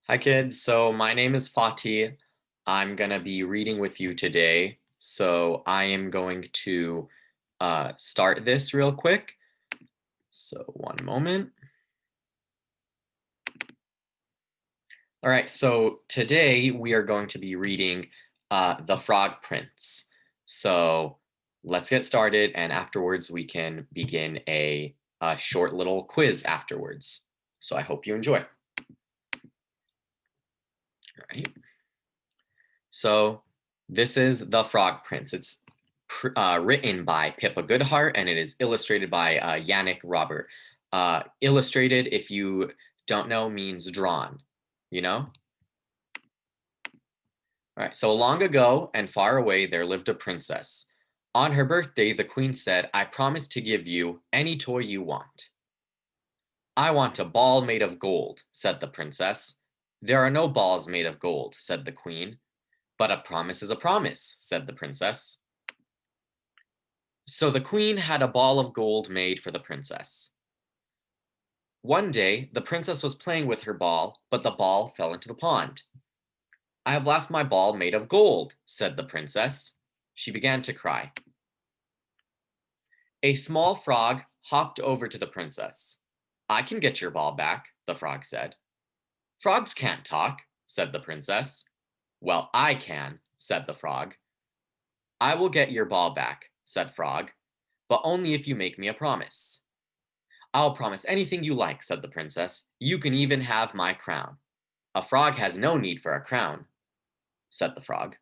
Hi, kids. So my name is Fatih. I'm going to be reading with you today. So I am going to start this real quick. So one moment. All right. So today we are going to be reading The Frog Prince. So let's get started. And afterwards, we can begin a short little quiz afterwards. So I hope you enjoy. All right. So this is The Frog Prince. It's written by Pippa Goodhart and it is illustrated by Yannick Robert. Illustrated, if you don't know, means drawn, you know? All right, so long ago and far away there lived a princess. On her birthday, the queen said, I promise to give you any toy you want. I want a ball made of gold, said the princess. There are no balls made of gold, said the queen. But a promise is a promise, said the princess. So the queen had a ball of gold made for the princess. One day, the princess was playing with her ball, but the ball fell into the pond. I have lost my ball made of gold, said the princess. She began to cry. A small frog hopped over to the princess. I can get your ball back, the frog said. Frogs can't talk, said the princess. Well, I can, said the frog. I will get your ball back, said Frog, but only if you make me a promise. I'll promise anything you like, said the princess. You can even have my crown. A frog has no need for a crown, said the frog.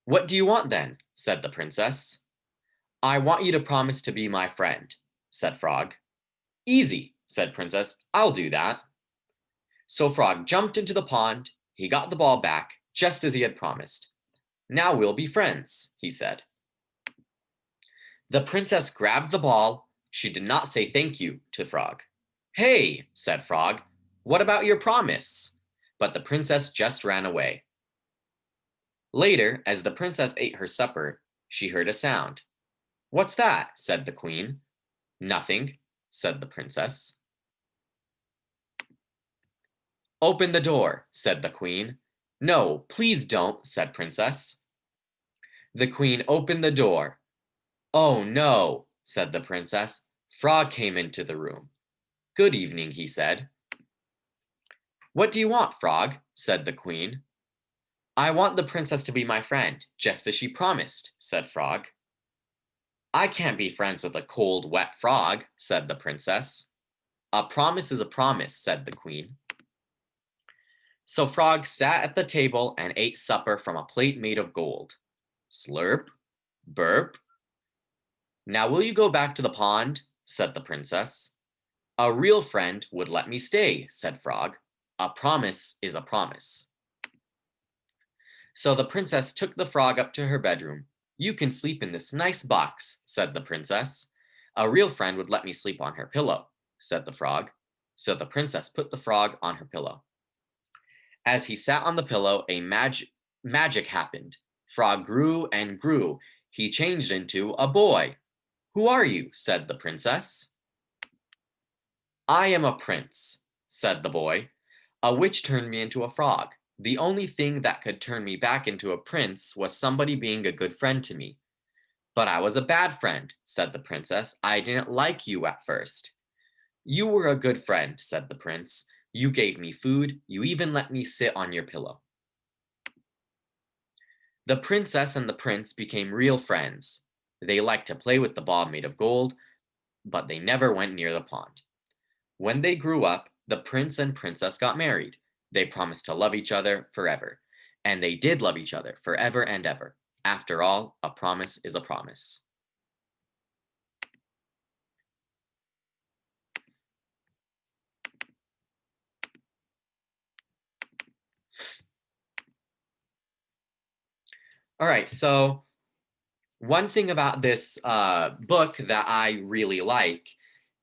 What do you want then? Said the princess. I want you to promise to be my friend, said Frog. Easy, said Princess. I'll do that. So Frog jumped into the pond. He got the ball back, just as he had promised. Now we'll be friends, he said. The princess grabbed the ball. She did not say thank you to Frog. Hey, said Frog, what about your promise? But the princess just ran away. Later, as the princess ate her supper, she heard a sound. What's that? Said the queen. Nothing, said the princess. Open the door, said the queen. No, please don't, said Princess. The queen opened the door. Oh no, said the princess. Frog came into the room. Good evening, he said. What do you want, Frog? Said the queen. I want the princess to be my friend, just as she promised, said Frog. I can't be friends with a cold, wet frog, said the princess. A promise is a promise, said the queen. So Frog sat at the table and ate supper from a plate made of gold. Slurp, burp. Now will you go back to the pond? Said the princess. A real friend would let me stay, said Frog. A promise is a promise. So the princess took the frog up to her bedroom. You can sleep in this nice box, said the princess. A real friend would let me sleep on her pillow, said the frog. So the princess put the frog on her pillow. As he sat on the pillow, a magic happened. Frog grew and grew. He changed into a boy. Who are you? Said the princess. I am a prince, said the boy. A witch turned me into a frog. The only thing that could turn me back into a prince was somebody being a good friend to me. But I was a bad friend, said the princess. I didn't like you at first. You were a good friend, said the prince. You gave me food. You even let me sit on your pillow. The princess and the prince became real friends. They liked to play with the ball made of gold, but they never went near the pond. When they grew up, the prince and princess got married. They promised to love each other forever. And they did love each other forever and ever. After all, a promise is a promise. All right, so one thing about this book that I really like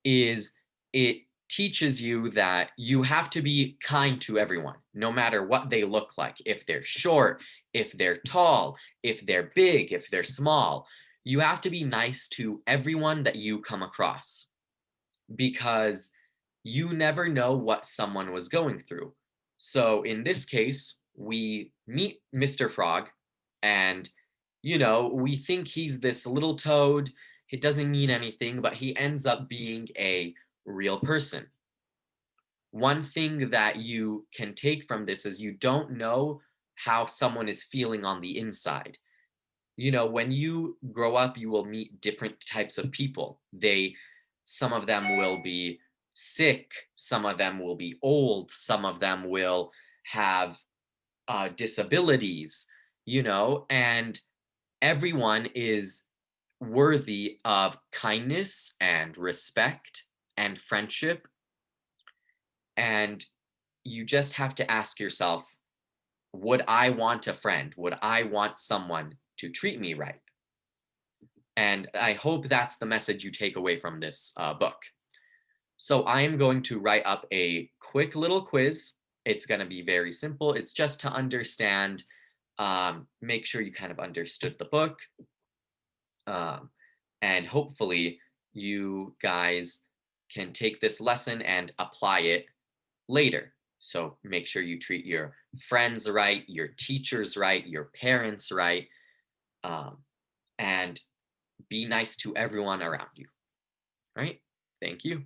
is it teaches you that you have to be kind to everyone, no matter what they look like. If they're short, if they're tall, if they're big, if they're small, you have to be nice to everyone that you come across because you never know what someone was going through. So in this case, we meet Mr. Frog and we think he's this little toad. It doesn't mean anything, but he ends up being a real person. One thing that you can take from this is you don't know how someone is feeling on the inside. When you grow up, you will meet different types of people. Some of them will be sick, some of them will be old, some of them will have disabilities, and everyone is worthy of kindness and respect and friendship. And you just have to ask yourself, would I want a friend? Would I want someone to treat me right? And I hope that's the message you take away from this book. So I am going to write up a quick little quiz. It's going to be very simple. It's just to understand, make sure you kind of understood the book. Um, and hopefully you guys can take this lesson and apply it later. So make sure you treat your friends right, your teachers right, your parents right, um, and be nice to everyone around you. All right? Thank you.